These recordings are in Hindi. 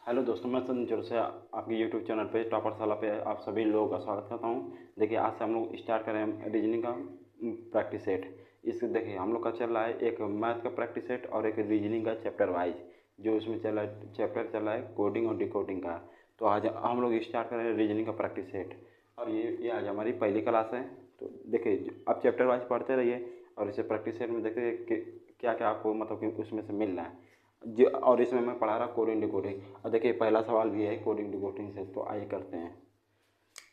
हेलो दोस्तों, मैं संजोर से आपके यूट्यूब चैनल पे टॉपरशाला पे आप सभी लोगों का स्वागत करता हूँ। देखिए, आज से हम लोग स्टार्ट करें रीजनिंग का प्रैक्टिस सेट। इससे देखिए हम लोग का चल रहा है एक मैथ का प्रैक्टिस सेट और एक रीजनिंग का चैप्टर वाइज। जो इसमें चल रहा है चैप्टर चल रहा है कोडिंग और डिकोडिंग का। तो आज हम लोग स्टार्ट करें रीजनिंग का प्रैक्टिस सेट और ये आज हमारी पहली क्लास है। तो देखिए आप चैप्टर वाइज पढ़ते रहिए और इसे प्रैक्टिस सेट में देखते कि क्या क्या आपको मतलब कि उसमें से मिल रहा है जो। और इसमें मैं पढ़ा रहा कोडिंग डिकोडिंग। और देखिए पहला सवाल भी है कोडिंग डिकोडिंग से, तो आइए करते हैं।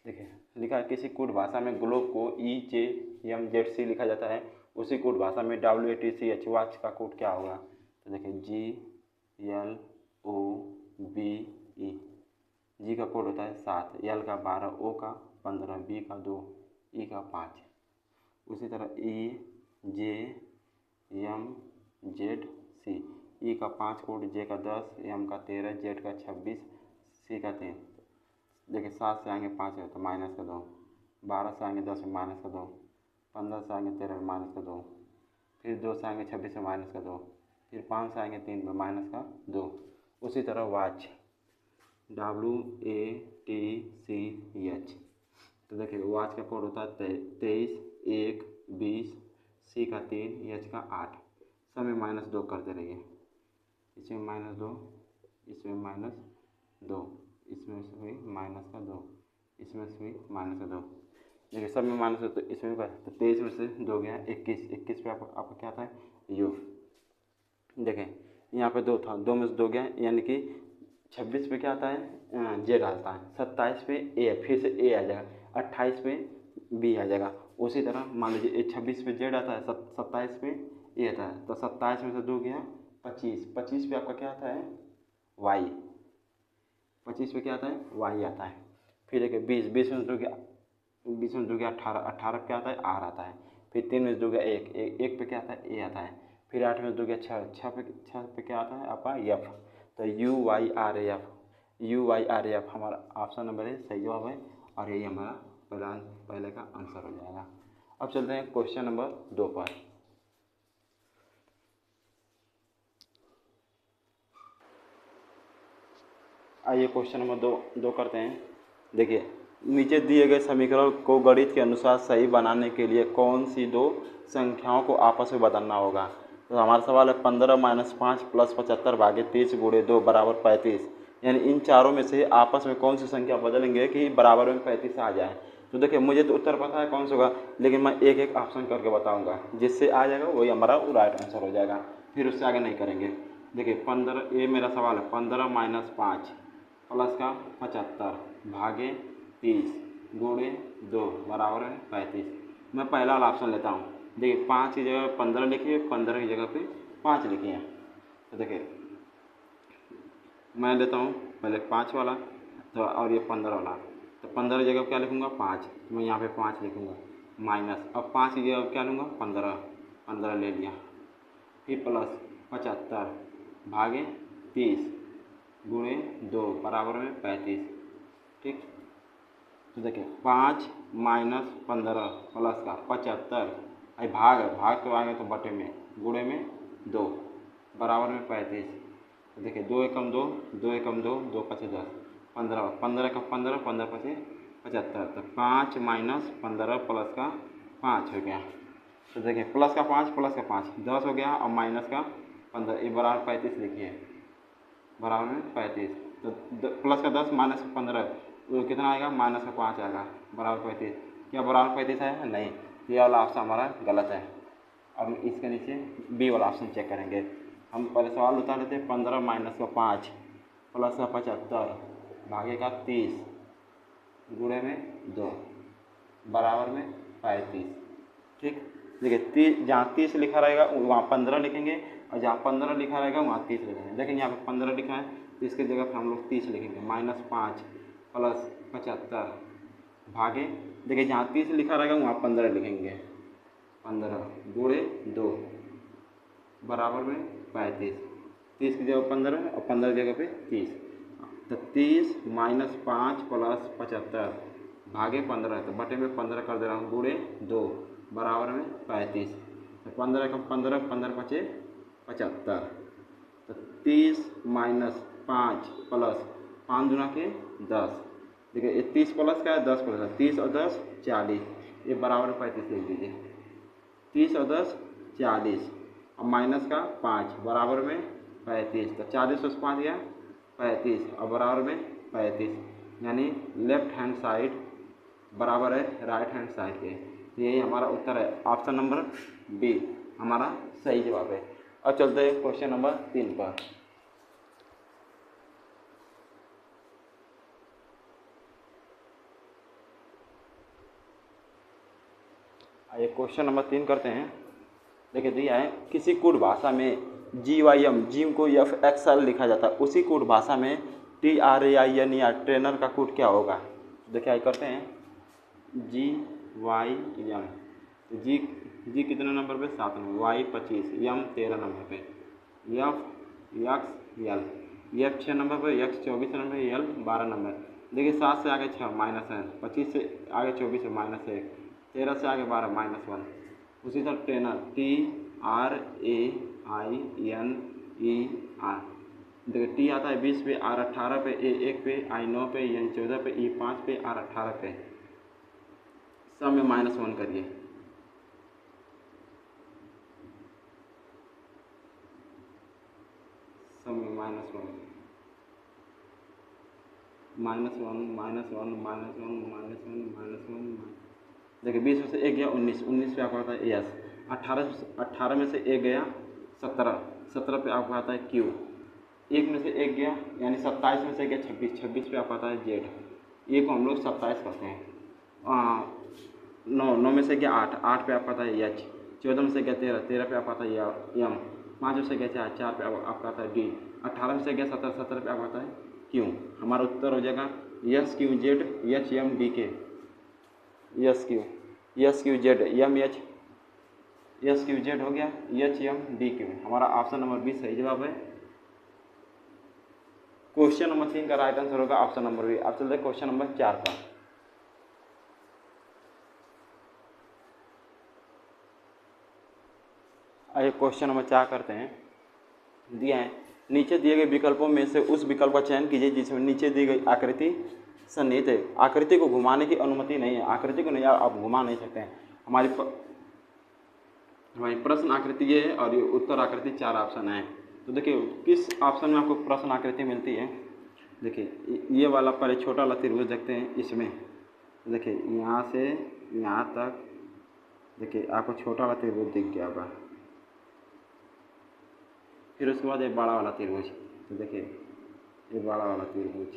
देखिए लिखा है किसी कोड भाषा में ग्लोब को EJMZC लिखा जाता है, उसी कोड भाषा में WATCH वॉच का कोड क्या होगा। तो देखिए GLOBE। जी का कोड होता है 7, L का 12, O का 15, B का 2, E का 5। उसी तरह EJMZC, ई का 5 कोड, जे का 10, एम का 13, जेड का 26, सी का 3। देखिए 7 से आएंगे 5 है तो माइनस का 2, 12 से आएंगे 10 में माइनस का 2, 15 से आएंगे 13 में माइनस का 2, फिर 2 से आएंगे 26 में माइनस का 2, फिर 5 से आएंगे 3 में माइनस का 2। उसी तरह वॉच WATCH। तो देखिए वॉच का कोड होता है 23, 1, 20, सी का 3, एच का 8। सब में -2 करते रहिए। इसमें -2, इसमें -2, इसमें से भी माइनस का 2, इसमें से भी माइनस का 2। देखिए सब में माइनस, तो इसमें का तो 23 में से 2 गया 21, 21 पे आपका क्या था यू। देखें यहाँ पे 2 था, 2 में से 2 गया, यानी कि 26 पे क्या आता है जे डालता है, 27 पे ए, फिर से ए आ जाएगा, 28 पे बी आ जाएगा। उसी तरह मान लीजिए 26 पे जेड आता है, 27 पे ए आता है, तो 27 में से 2 गया 25, 25 पे आपका क्या आता है वाई, 25 पे क्या आता है वाई आता है। फिर देखिए 20, 20 में से 2 गया, 20 में 2 गया 18, 18 पे क्या आता है आर आता है। फिर 3 में से 2 गया 1, 1 पे क्या आता है ए आता है। फिर 8 में से 2 गया 6, 6 पे क्या आता है आपका एफ। तो UYRAF हमारा ऑप्शन नंबर है, सही जवाब है। और यही हमारा पहले का आंसर हो जाएगा। अब चलते हैं क्वेश्चन नंबर 2 पर। आइए क्वेश्चन नंबर 2 करते हैं। देखिए नीचे दिए गए समीकरण को गणित के अनुसार सही बनाने के लिए कौन सी दो संख्याओं को आपस में बदलना होगा। तो हमारा सवाल है 15 - 5 + 75 भागे 30 × 2 = 35। यानी इन चारों में से आपस में कौन सी संख्या बदलेंगे कि बराबर में 35 आ जाए। तो देखिए मुझे तो उत्तर पता है कौन सा होगा, लेकिन मैं एक एक ऑप्शन करके बताऊंगा, जिससे आ जाएगा वही हमारा राइट आंसर हो जाएगा। फिर उससे आगे नहीं करेंगे। देखिए 15, ये मेरा सवाल है 15 - 5 प्लस का 75 भागे 30 गुणे 2 बराबर है 35। मैं पहला वाला ऑप्शन लेता हूँ। देखिए 5 की जगह 15 लिखिए, 15 की जगह पे 5 लिखिए। तो देखिए मैं लेता हूँ पहले 5 वाला, तो और ये 15 वाला। तो 15 की जगह क्या लिखूँगा 5, मैं यहाँ पे 5 लिखूँगा माइनस। अब 5 की जगह क्या लूँगा 15, 15 ले लिया। फिर प्लस 75 भागे 30 गुणे 2 बराबर में 35। ठीक, तो देखिए 5 - 15 प्लस का 75, अरे भाग है, भाग तो आएगा तो बटे में, गुणे में 2 बराबर में 35। तो देखिए 2 एकम 2, 2 एकम 2, 2 पचे 10, 15, 15 का 15, 15 पचे 75। तो 5 - 15 प्लस का 5 हो गया। तो देखिए प्लस का 5 10 हो गया, और माइनस का 15, ये बराबर 35 लिखिए, बराबर में 35। तो प्लस का 10 माइनस का 15, तो कितना आएगा माइनस का 5 आएगा, बराबर 35। क्या बराबर 35 है नहीं, ये वाला ऑप्शन हमारा गलत है। अब इसके नीचे बी वाला ऑप्शन चेक करेंगे। हम पहले सवाल उतार लेते हैं 15 माइनस का 5 प्लस का 75 भागे का 30 गुणे में 2 बराबर में 35। ठीक, देखिए 30, जहाँ 30 लिखा रहेगा वहाँ 15 लिखेंगे, और जहाँ 15 लिखा रहेगा वहाँ 30 लिखेंगे। देखिए यहाँ पे 15 लिखा है, तो इसके जगह पर हम लोग 30 लिखेंगे। -5 प्लस 75 भागे, देखिए जहाँ 30 लिखा रहेगा वहाँ 15 लिखेंगे, 15 गुणे 2 बराबर में 35। 30 की जगह 15 और 15 की जगह पे 30। तो 30 - 5 प्लस 75 भागे 15, तो बटे में 15 कर दे रहा हूँ, गुणे 2 बराबर में 35। तो 15 का 15, 15 पचे 75। तो 30 - 5 प्लस 5 दूना के 10। देखिए ये 30 प्लस का है, 10 प्लस है, 30 और 10 40, ये बराबर 35 लिख दीजिए। 30 और 10 40 और माइनस का 5 बराबर में 35, तो 40 प्लस 5 गया 35 और बराबर में 35, यानी लेफ्ट हैंड साइड बराबर है राइट हैंड साइड के। तो यही हमारा उत्तर है, ऑप्शन नंबर बी हमारा सही जवाब है। अब चलते हैं क्वेश्चन नंबर 3 पर। आइए क्वेश्चन नंबर 3 करते हैं। देखिए दिया है किसी कोड भाषा में GYM जिम को FXL लिखा जाता है, उसी कोड भाषा में TRAIN या ट्रेनर का कोड क्या होगा। देखिए आइए करते हैं GYM, तो जी कितने नंबर पे, 7 नंबर, Y 25, M 13 नंबर पे, F 6 नंबर पे, X 24 नंबर पे, L 12 नंबर। देखिए 7 से आगे 6 माइनस है, 25 से आगे 24 है माइनस 1, 13 से आगे 12 -1। उसी तरह ट्रेनर TRAINER। देखिए T आता है 20 पे, R 18 पे, A 1 पे, I 9 पे, N 14 पे, E 5 पे, R 18 पे। सब में -1 करिए। सब में -1 देखिए 20 में से 1 गया 19 पे आपको आता है एस, 18 में से 1 गया 17 पे आपको आता है क्यू, 1 में से 1 गया यानी 27 में से गया 26 पे आपको आता है जेड। ये को हम लोग 27 करते हैं। 9 में से गया 8 पे आपको आता है एच, 14 में से गया 13 पे आपको आता है एम, 5 में से गया 4 पे आपका आता है डी, 18 में से गया 17 पे आपको आता है क्यू। हमारा उत्तर हो जाएगा S Q Z H M D के। S Q Z M H, S Q Z हो गया, एच एम डी क्यू। हमारा ऑप्शन नंबर 20 सही जवाब है। क्वेश्चन नंबर 3 का राइट आंसर होगा ऑप्शन नंबर बी। अब चलते हैं क्वेश्चन नंबर 4 पर। आइए क्वेश्चन नंबर 4 करते हैं। दिया है नीचे दिए गए विकल्पों में से उस विकल्प का चयन कीजिए जिसमें नीचे दी गई आकृति सन्निहित है। आकृति को घुमाने की अनुमति नहीं है, आकृति को नहीं आप घुमा नहीं सकते हैं। हमारी प्रश्न आकृति ये है और ये उत्तर आकृति 4 ऑप्शन है। तो देखिए किस ऑप्शन में आपको प्रश्न आकृति मिलती है। देखिए ये वाला पहले छोटा वाला त्रिभुज देखते हैं इसमें। देखिए यहाँ से यहाँ तक देखिए आपको छोटा वाला त्रिभुज दिख गया होगा, फिर उसके बाद ये बड़ा वाला त्रिभुज। तो देखिए ये बड़ा वाला त्रिभुज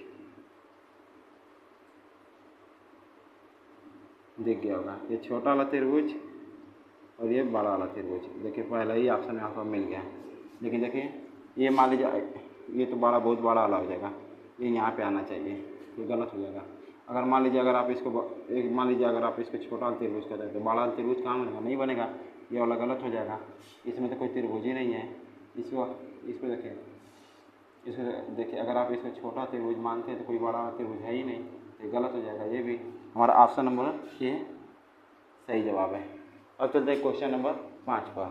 दिख गया होगा, ये छोटा वाला त्रिभुज और ये बड़ा वाला त्रिभुज। देखिए पहला ही ऑप्शन में आपको मिल गया। लेकिन देखिए ये मान लीजिए ये तो बड़ा बहुत बड़ा वाला हो जाएगा, ये यहाँ पे आना चाहिए, ये गलत हो जाएगा। अगर मान लीजिए अगर आप इसको अगर आप इसको छोटा वाला त्रिभुज कहते हैं तो बड़ा वाला त्रिभुज कहाँ बनेगा, नहीं बनेगा, ये वाला गलत हो जाएगा। इसमें तो कोई त्रिभुज ही नहीं है। इसको देखिए अगर आप इसको छोटा त्रिभुज मानते हैं तो कोई बड़ा त्रिभुज है ही नहीं, ये गलत हो जाएगा। ये भी हमारा ऑप्शन नंबर ये सही जवाब है। अब चलते हैं क्वेश्चन नंबर 5 पर।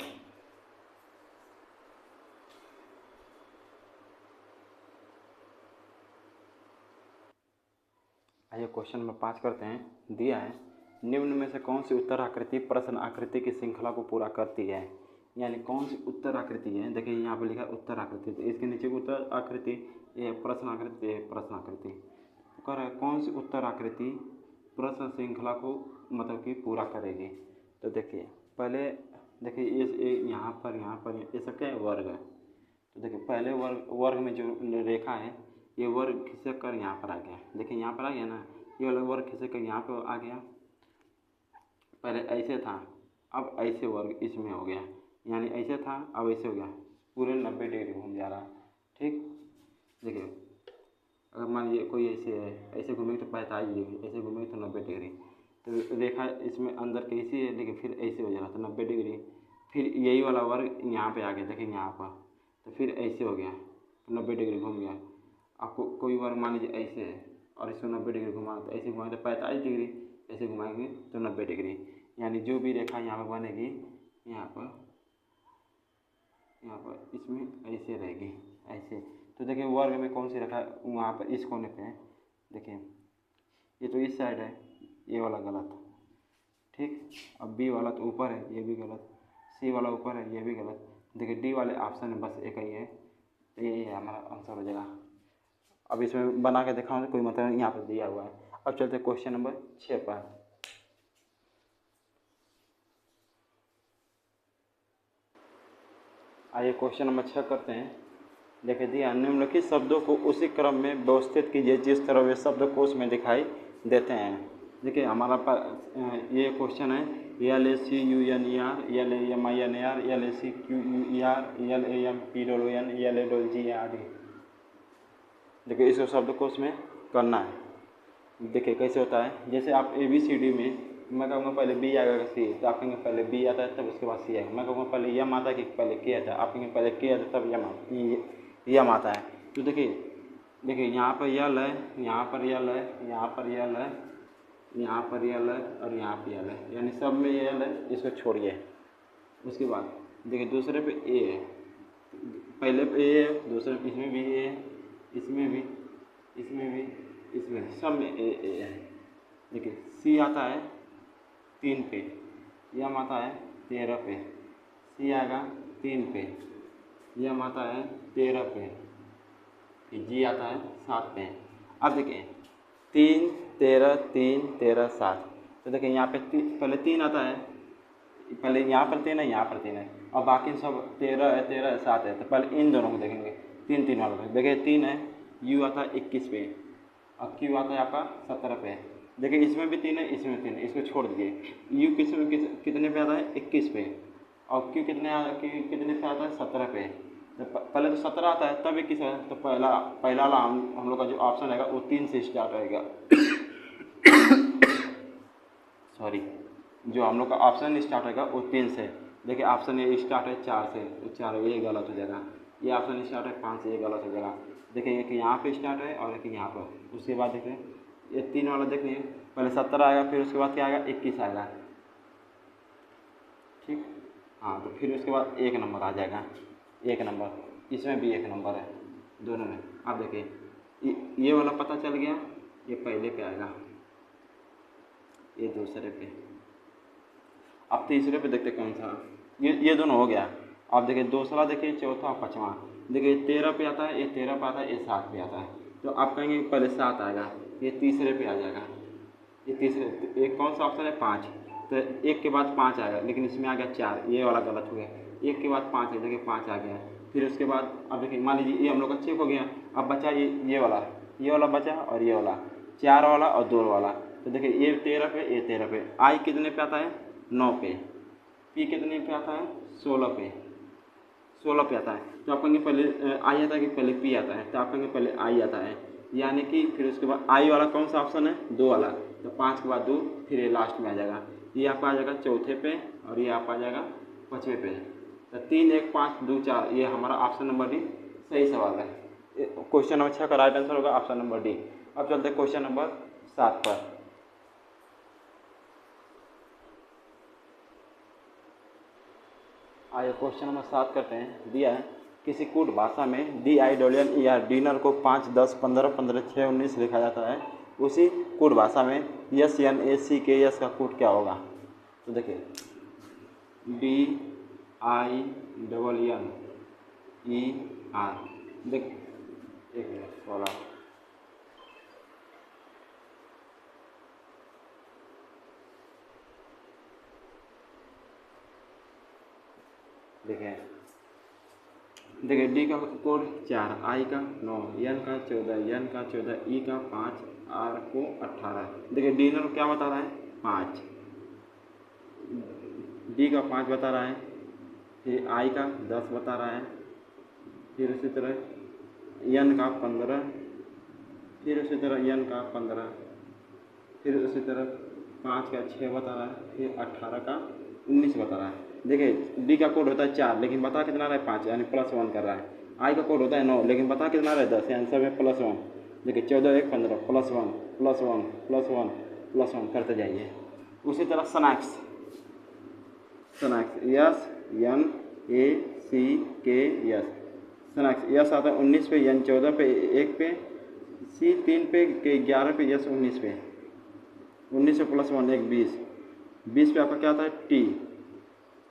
आइए क्वेश्चन नंबर 5 करते हैं। दिया है निम्न में से कौन सी उत्तर आकृति प्रश्न आकृति की श्रृंखला को पूरा करती है, यानी कौन सी उत्तर आकृति है। देखिए यहाँ पे लिखा है उत्तर आकृति, तो इसके नीचे उत्तर आकृति, ये प्रश्न आकृति, ये प्रश्न आकृति। तो कह रहा है कौन सी उत्तर आकृति प्रश्न श्रृंखला को मतलब कि पूरा करेगी। तो देखिए पहले देखिए ये यहाँ पर ये सब क्या है, वर्ग है। तो देखिए पहले वर्ग में जो रेखा है ये वर्ग खिसक कर यहाँ पर आ गया। देखिए यहाँ पर आ गया ना, ये वाला वर्ग खिसक कर यहाँ पर आ गया। पहले ऐसे था, अब ऐसे वर्ग इसमें हो गया, यानी ऐसे था अब ऐसे हो गया, पूरे 90 डिग्री घूम जा रहा है। ठीक, देखिए अगर मान लीजिए कोई ऐसे है, ऐसे घूमेगी तो 45 डिग्री, ऐसे घूमेगी तो 90 डिग्री। तो रेखा इसमें अंदर कैसी है, लेकिन फिर ऐसे हो जा रहा था 90 डिग्री। फिर यही वाला वर्ग यहाँ पे आ गया, देखिए यहाँ पर, तो फिर ऐसे हो गया, 90 डिग्री घूम गया। आपको कोई वर्ग मान लीजिए ऐसे है और इसको 90 डिग्री घुमा, तो ऐसे घुमाएंगे तो 45 डिग्री, ऐसे घुमाएंगे तो 90 डिग्री। यानी जो भी रेखा यहाँ पर बनेगी, यहाँ यहाँ पर इसमें ऐसे रहेगी ऐसे। तो देखिए वर्ग में कौन सी रखा है, वहाँ पर इस कोने पे है। देखिए ये तो इस साइड है, ये वाला गलत, ठीक। अब बी वाला तो ऊपर है, ये भी गलत। सी वाला ऊपर है, ये भी गलत। देखिए डी वाले ऑप्शन में बस एक ही है, तो यही है हमारा आंसर हो जाएगा। अब इसमें बना के दिखाऊँ तो कोई मतलब नहीं, यहाँ पर दिया हुआ है। अब चलते क्वेश्चन नंबर 6 पर। आइए क्वेश्चन नंबर 6 करते हैं। देखिए दिया, निम्नलिखित शब्दों को उसी क्रम में व्यवस्थित कीजिए जिस तरह वे शब्दकोश में दिखाई देते हैं। देखिए हमारा ये क्वेश्चन है LACUNER, LAMINER, LACQUER, LAMPOON, LAGARD। देखिए इसको शब्दकोश में करना है। देखिए कैसे होता है, जैसे आप ABCD में मैं कहूँगा पहले बी आएगा सी, तो आप कहेंगे पहले बी आता है तब उसके बाद सी आएगा। मैं कहूँगा पहले यम आता है कि पहले के आता है, आप कहेंगे पहले के आता है तब यम आता है। तो देखिए यहाँ पर यल है, यहाँ पर यल है, यहाँ पर यल है, यहाँ पर यल है और यहाँ पर यल है, यानी सब में यल है, इसको छोड़िए। उसके बाद देखिए दूसरे पे ए है, पहले पे ए है, दूसरे पे इसमें भी ए है, इसमें भी, इसमें भी, इसमें सब में ए है। देखिए सी आता है 3 पे, यम आता है 13 पे, सी आएगा 3 पे, यम आता है 13 पे, जी आता है 7 पे। अब देखिए 3 13 3 13 7, तो देखिए यहाँ पे पहले 3 आता है, पहले यहाँ पर 3 है, यहाँ पर 3 है, और बाकी सब 13 है 13 है 7 है। तो पहले इन दोनों को देखेंगे, 3 3 वाला देखिए 3 है, यू आता है 21 पे और क्यू आता है आपका 17 पे। देखिए इसमें भी 3 है, इसमें 3 है, इसको छोड़ दीजिए। यू कितने पे आता है 21 पे, और क्यू कितने पे आता है 17 पे। तो पहले तो 17 आता है तब 21 है, तो पहला वाला हम लोग का जो ऑप्शन रहेगा वो 3 से स्टार्ट रहेगा। सॉरी, जो हम लोग का ऑप्शन स्टार्ट होगा वो 3 से। देखिए ऑप्शन ये स्टार्ट है 4 से, तो 4 ये गलत हो जाएगा। ये ऑप्शन स्टार्ट है 5 से, ये गलत हो जाएगा। देखिए एक यहाँ पे स्टार्ट है और एक यहाँ पर। उसके बाद देखिए ये 3 वाला देखिए, पहले 17 आएगा, फिर उसके बाद क्या आएगा 21 आएगा, ठीक। हाँ तो फिर उसके बाद 1 नंबर आ जाएगा, 1 नंबर, इसमें भी 1 नंबर है दोनों में। आप देखिए ये वाला पता चल गया, ये पहले पे आएगा, ये दूसरे पे। अब तीसरे पे देखते कौन सा, ये दोनों हो गया। अब देखिए दूसरा देखिए, चौथा और पाँचवा। देखिए 13 पे आता है, ये 13 पे आता है, ये 7 पे आता है। तो आप कहेंगे पहले 7 आएगा, ये तीसरे पे आ जाएगा। ये तीसरे एक कौन सा ऑप्शन है 5, तो 1 के बाद 5 आएगा, लेकिन इसमें आ गया 4, ये वाला गलत हो गया। 1 के बाद 5 है, देखिए 5 आ गया। फिर उसके बाद अब देखिए मान लीजिए ये हम लोग का चेक हो गया। अब बचा ये वाला बचा, और ये वाला 4 वाला और 2 वाला। तो देखिए ये 13 पे, ये 13 पे। आई कितने पे आता है 9 पे, पी कितने पे आता है 16 पे, 16 पे आता है। तो आप कहेंगे पहले आई आता है कि पहले पी आता है, तो आप कहेंगे पहले आई आता है, यानी कि फिर उसके बाद आई वाला कौन सा ऑप्शन है 2 वाला। तो 5 के बाद 2, फिर ये लास्ट में आ जाएगा, ये आपका आ जाएगा चौथे पे और ये आपका आ जाएगा 5वें पे। तो 3 1 5 2 4, ये हमारा ऑप्शन नंबर डी सही सवाल है। क्वेश्चन नंबर 6 का राइट आंसर होगा ऑप्शन नंबर डी। अब चलते हैं क्वेश्चन नंबर 7 पर। आइए क्वेश्चन नंबर 7 करते हैं। दिया है किसी कूट भाषा में DINNER या डिनर को 5 10 15 15 6 19 लिखा जाता है, उसी कूट भाषा में SNACKS का कूट क्या होगा। तो देखिए DINNER, देख एक मिनट वाला, देखिए डी का कोड 4, आई का 9, एन का 14, ई का 5, आर को 18। देखिए डिनर को क्या बता रहा है 5, डी का 5 बता रहा है, फिर आई का 10 बता रहा है, फिर उसी तरह एन का 15, फिर उसी तरह एन का 15, फिर उसी तरह 5 का 6 बता रहा है, फिर 18 का 19 बता रहा है। देखिए डी का कोड होता है 4, लेकिन बता कितना रहा है 5, यानी +1 कर रहा है। आई का कोड होता है 9, लेकिन बता कितना रहा है 10, यानी सब में +1। देखिए 14 1 15 +1 +1 +1 +1 करते जाइए। उसी तरह snacks SNACS CKS। Snacks yes आता है 19 पे, N 14 पे, 1 पे, C 3 पे, K 11 पे, यस 19 पे। 19 पे प्लस 1 1 20। 20 पे आपका क्या आता है T।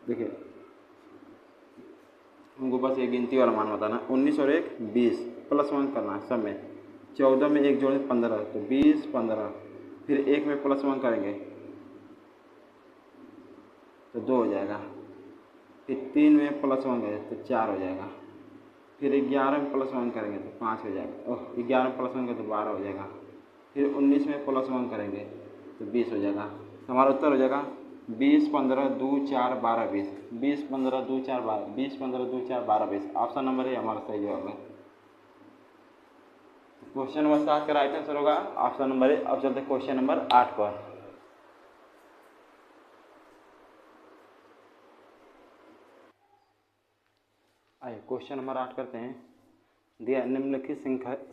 देखिए हमको बस एक गिनती वाला मान बताना, 19 और 1 20 प्लस 1 करना है सब में। 14 में 1 जोड़े 15, तो 20 15। फिर 1 में प्लस 1 करेंगे तो 2 हो जाएगा। फिर 3 में प्लस 1 करेंगे तो 4 हो जाएगा। फिर 11 में प्लस 1 करेंगे तो 5 हो जाएगा। 11 में प्लस 1 करेंगे तो 12 हो जाएगा। फिर 19 में प्लस 1 करेंगे तो 20 हो जाएगा। तो हमारा उत्तर हो जाएगा 20 15 2 4 12 20। 20 15 2 4 12, 20 15 2 4 12 20। ऑप्शन नंबर ए हमारा सही जवाब है। क्वेश्चन नंबर 7 का राइट आंसर होगा ऑप्शन नंबर ए। अब चलते क्वेश्चन नंबर 8 पर। आइए क्वेश्चन नंबर 8 करते हैं। दिया निम्नलिखित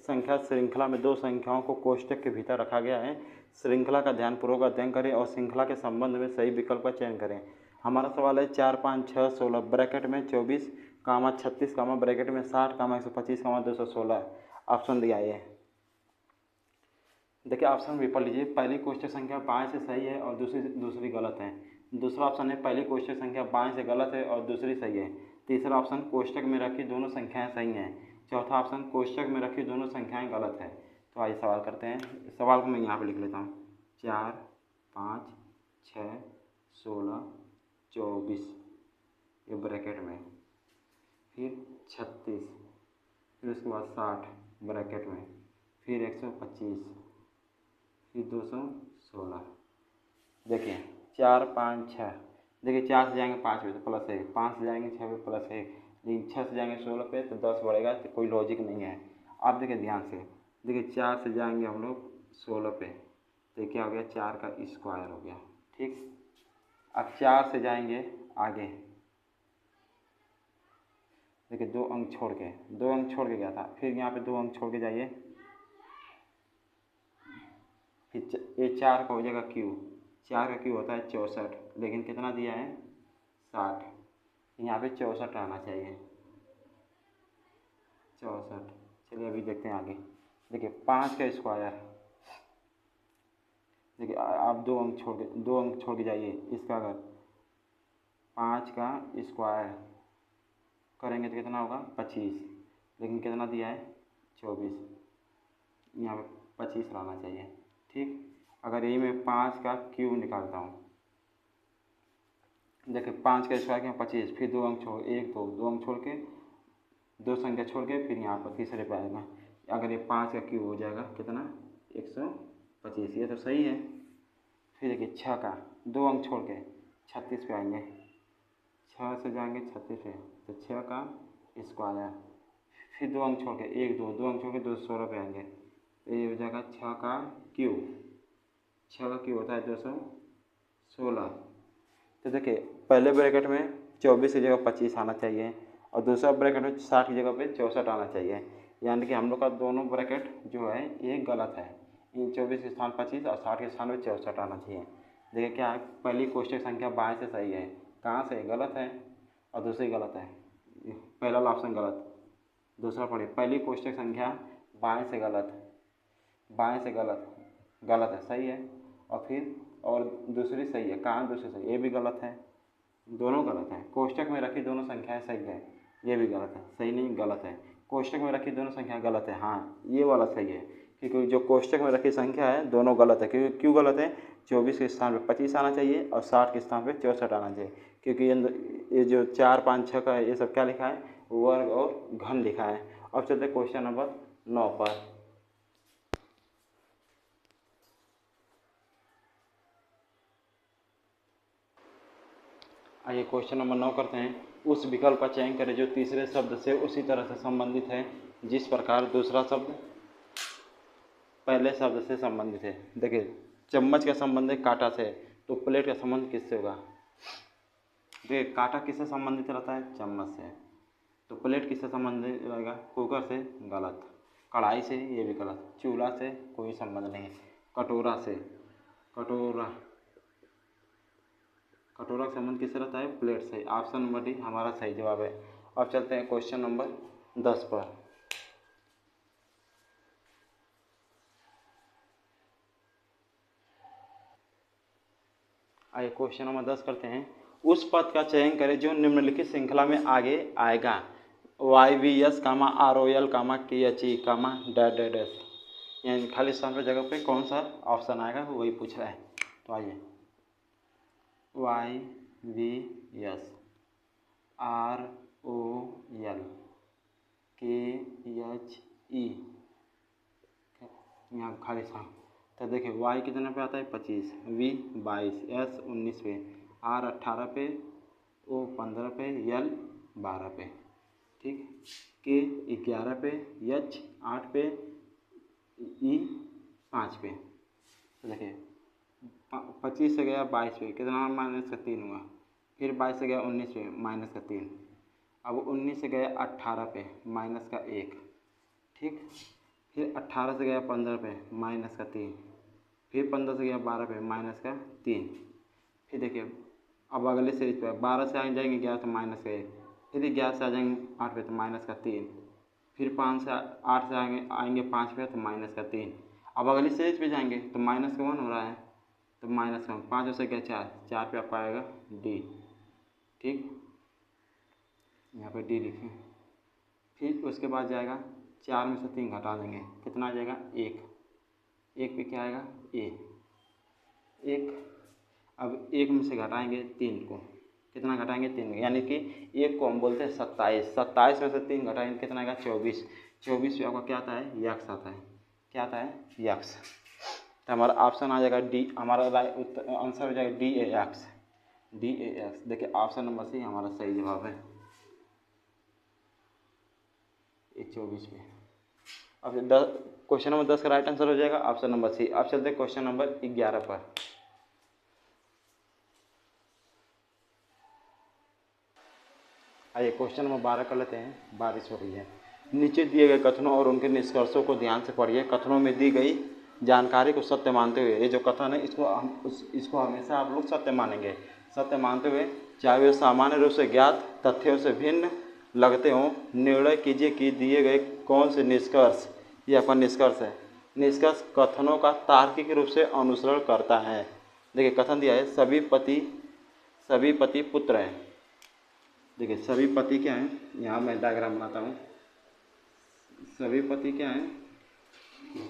संख्या श्रृंखला में दो संख्याओं को कोष्टक के भीतर रखा गया है। श्रृंखला का ध्यानपूर्वक अध्ययन करें और श्रृंखला के संबंध में सही विकल्प का चयन करें। हमारा सवाल है 4 5 6 16 ब्रैकेट में 24 कामा 36 कामा ब्रैकेट में 60 कामा 125 कामा 216। ऑप्शन दिया है। देखिए ऑप्शन भी पढ़ लीजिए। पहली कोष्टक संख्या बाएं से सही है और दूसरी गलत है। दूसरा ऑप्शन है पहली कोष्टक संख्या बाएं से गलत है और दूसरी सही है। तीसरा ऑप्शन कोष्टक में रखी दोनों संख्याएं सही हैं। चौथा ऑप्शन कोष्टक में रखी दोनों संख्याएं गलत है। तो आइए सवाल करते हैं। सवाल को मैं यहाँ पे लिख लेता हूँ। 4 5 6 16 24 ये ब्रैकेट में, फिर 36, फिर उसके बाद 60 ब्रैकेट में, फिर 125, फिर 216। देखिए 4 5 6। देखिए 4 से जाएंगे 5 पे तो प्लस 1, 5 से जाएंगे 6 पे प्लस 1, लेकिन 6 से जाएंगे 16 पे तो 10 बढ़ेगा। तो कोई लॉजिक नहीं है। आप देखिए ध्यान से। देखिए 4 से जाएंगे हम लोग 16 पे तो क्या हो गया 4 का स्क्वायर हो गया। ठीक। अब 4 से जाएंगे आगे। देखिए 2 अंक छोड़ के गया था। फिर यहाँ पे 2 अंक छोड़ के जाइए। फिर ये 4 का हो जाएगा क्यू। 4 का क्यू होता है 64, लेकिन कितना दिया है 60। यहाँ पे 64 आना चाहिए। 64। चलिए अभी देखते हैं आगे। देखिए 5 का स्क्वायर। देखिए आप 2 अंक छोड़ के जाइए। इसका अगर 5 का स्क्वायर करेंगे तो कितना होगा 25, लेकिन कितना दिया है 24। यहाँ पे 25 लाना चाहिए। ठीक। अगर यही मैं 5 का क्यूब निकालता हूँ। देखिए 5 का स्क्वायर किया 25, फिर 2 अंक छोड़ 1 2 अंक छोड़ के 2 संख्या छोड़ के फिर यहाँ पर तीसरे पे आएगा। अगर ये 5 का क्यूब हो जाएगा कितना 125। ये तो सही है। फिर देखिए 6 का 2 अंक छोड़ के 36 पे आएंगे। 6 से जाएंगे 36 पे तो 6 का स्क्वायर, फिर 2 अंक छोड़ के 1 2 अंक छोड़ के 216 पे आएंगे तो ये हो जाएगा 6 का क्यूब। 6 का क्यूब होता है 216। तो देखिए पहले ब्रैकेट में 24 की जगह 25 आना चाहिए और दूसरा ब्रैकेट में 60 की जगह पे 64 आना चाहिए। यानी कि हम लोग का दोनों ब्रैकेट जो है ये गलत है। इन 24 के स्थान 25 और 60 के स्थान में 64 आना चाहिए। देखिए क्या है, पहली कोष्टक संख्या बाएं से सही है। कहाँ से गलत है और दूसरी गलत है। पहला ऑप्शन गलत। दूसरा पढ़िए पहली कोष्टक संख्या बाएं से गलत गलत है, सही है। और फिर और दूसरी सही है। कहाँ दूसरी सही, ये भी गलत है। दोनों गलत है। कोष्टक में रखी दोनों संख्याएं सही है, ये भी गलत है। सही नहीं गलत है। कोष्टक में रखी दोनों संख्याएं गलत है, हाँ ये वाला सही है। क्योंकि जो कोष्टक में रखी संख्या है दोनों गलत है। क्योंकि क्यों गलत है, 24 के स्थान पे 25 आना चाहिए और 60 के स्थान पे 64 आना चाहिए। क्योंकि ये जो 4 5 6 का है ये सब क्या लिखा है, वर्ग और घन लिखा है। अब चलते क्वेश्चन नंबर 9 पर। आइए क्वेश्चन नंबर 9 करते हैं। उस विकल्प का चयन करें जो तीसरे शब्द से उसी तरह से संबंधित है जिस प्रकार दूसरा शब्द पहले शब्द से संबंधित है। देखिए चम्मच का संबंध है कांटा से, तो प्लेट का संबंध किससे होगा। देखिए कांटा किससे संबंधित रहता है, चम्मच से। तो प्लेट किससे संबंधित रहेगा, कुकर से, गलत। कढ़ाई से, ये भी गलत। चूल्हा से कोई संबंध नहीं। कटोरा से, कटोरा का संबंध किससे रहता है, प्लेट से। ऑप्शन नंबर डी हमारा सही जवाब है। अब चलते हैं क्वेश्चन नंबर 10 पर। आइए क्वेश्चन नंबर 10 करते हैं। उस पद का चयन करें जो निम्नलिखित श्रृंखला में आगे आएगा। YVS ROL KHE dash dash dash, यानी खाली स्थान पर जगह पे कौन सा ऑप्शन आएगा वही पूछ रहा है। तो आइए YVS ROL KHE, यहाँ खाली स्थान। तो देखिए Y कितने पे आता है 25, V 22, S 19 पे, R 18 पे, O 15 पे, L 12 पे, ठीक, K 11 पे, H 8 पे, E 5 पे। तो देखिए 25 से गया 22 पे, कितना माइनस का 3 हुआ, फिर 22 से गया 19 पे माइनस का 3, अब 19 से गया 18 पे माइनस का 1, ठीक, फिर 18 से गया 15 पे माइनस का 3, फिर 15 से गया 12 पे माइनस का 3, फिर देखिए अब अगले सीरीज पे 12 से आगे जाएंगे 11 तो माइनस का 1, फिर 11 से आ जाएंगे 8 पे तो माइनस का 3, फिर 5 से 8 से आएंगे 5 पे तो माइनस का 3, अब अगली सीरीज पे जाएंगे तो माइनस का 1 हो रहा है तो माइनस का 5 से गया 4 पे आपका आएगा D, ठीक, यहाँ पे D लिखें। फिर उसके बाद जाएगा 4 में से 3 घटा देंगे, कितना आ जाएगा 1 पे क्या आएगा A 1, अब 1 में से घटाएंगे 3 को, कितना घटाएंगे 3, यानी कि 1 को हम बोलते हैं 27 में से 3 घटाएंगे कितना आएगा 24 पे आपका क्या आता है यक्स आता है, क्या आता है यक्स। तो हमारा ऑप्शन आ जाएगा D, हमारा आंसर हो जाएगा DAX। देखिए ऑप्शन नंबर सी हमारा सही जवाब है 24 पे। अब क्वेश्चन नंबर 10 का राइट आंसर हो जाएगा ऑप्शन नंबर सी। अब चलते हैं क्वेश्चन नंबर 11 पर। आइए क्वेश्चन नंबर 12 कर लेते हैं। बारिश हो रही है। नीचे दिए गए कथनों और उनके निष्कर्षों को ध्यान से पढ़िए। कथनों में दी गई जानकारी को सत्य मानते हुए, ये जो कथन है इसको हमेशा आप लोग सत्य मानेंगे। सत्य मानते हुए चाहे वे सामान्य रूप से ज्ञात तथ्यों से भिन्न लगते हों, निर्णय कीजिए कि दिए गए कौन से निष्कर्ष, ये आपका निष्कर्ष है, निष्कर्ष कथनों का तार्किक रूप से अनुसरण करता है। देखिए कथन दिया है सभी पति पुत्र हैं। देखिए सभी पति क्या हैं, यहाँ मैं डायग्राम बनाता हूँ। सभी पति क्या हैं,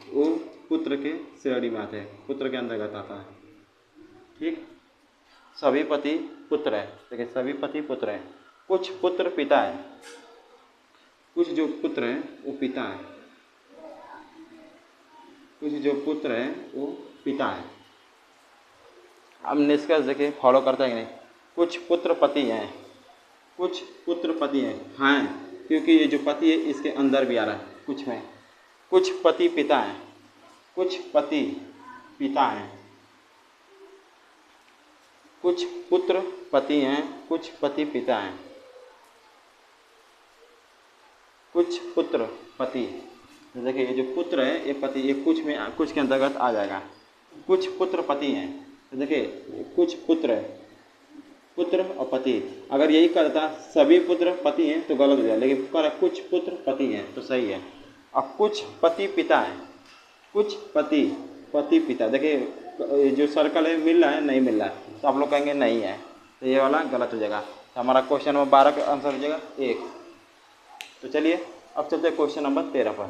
वो पुत्र के श्रेणी में आते हैं, पुत्र के अंतर्गत आता है, ठीक। सभी पति पुत्र हैं। देखिए सभी पति पुत्र हैं, कुछ पुत्र पिता हैं, कुछ जो पुत्र हैं वो पिता हैं, कुछ जो पुत्र हैं वो पिता हैं। अब निष्कर्ष देखिए फॉलो करता है कि नहीं। कुछ पुत्र पति हैं, कुछ पुत्र पति हैं, क्योंकि ये जो पति है इसके अंदर भी आ रहा है कुछ में। कुछ पति पिता हैं, कुछ पति पिता हैं, कुछ पुत्र पति हैं, कुछ पति पिता हैं, कुछ पुत्र पति। देखिए ये जो पुत्र है ये पति, ये कुछ के अंतर्गत आ जाएगा। कुछ पुत्र पति हैं, तो देखिए कुछ पुत्र और पति। अगर यही करता सभी पुत्र पति हैं तो गलत हो जाए, लेकिन कह रहा कुछ पुत्र पति हैं तो सही है। अब कुछ पति पिता हैं, कुछ पति पिता। देखिए जो सर्कल है मिल रहा है नहीं मिल रहा है, तो आप लोग कहेंगे नहीं है, तो ये वाला गलत हो जाएगा। तो हमारा क्वेश्चन नंबर 12 का आंसर हो जाएगा 1। तो चलिए अब चलते हैं क्वेश्चन नंबर 13 पर।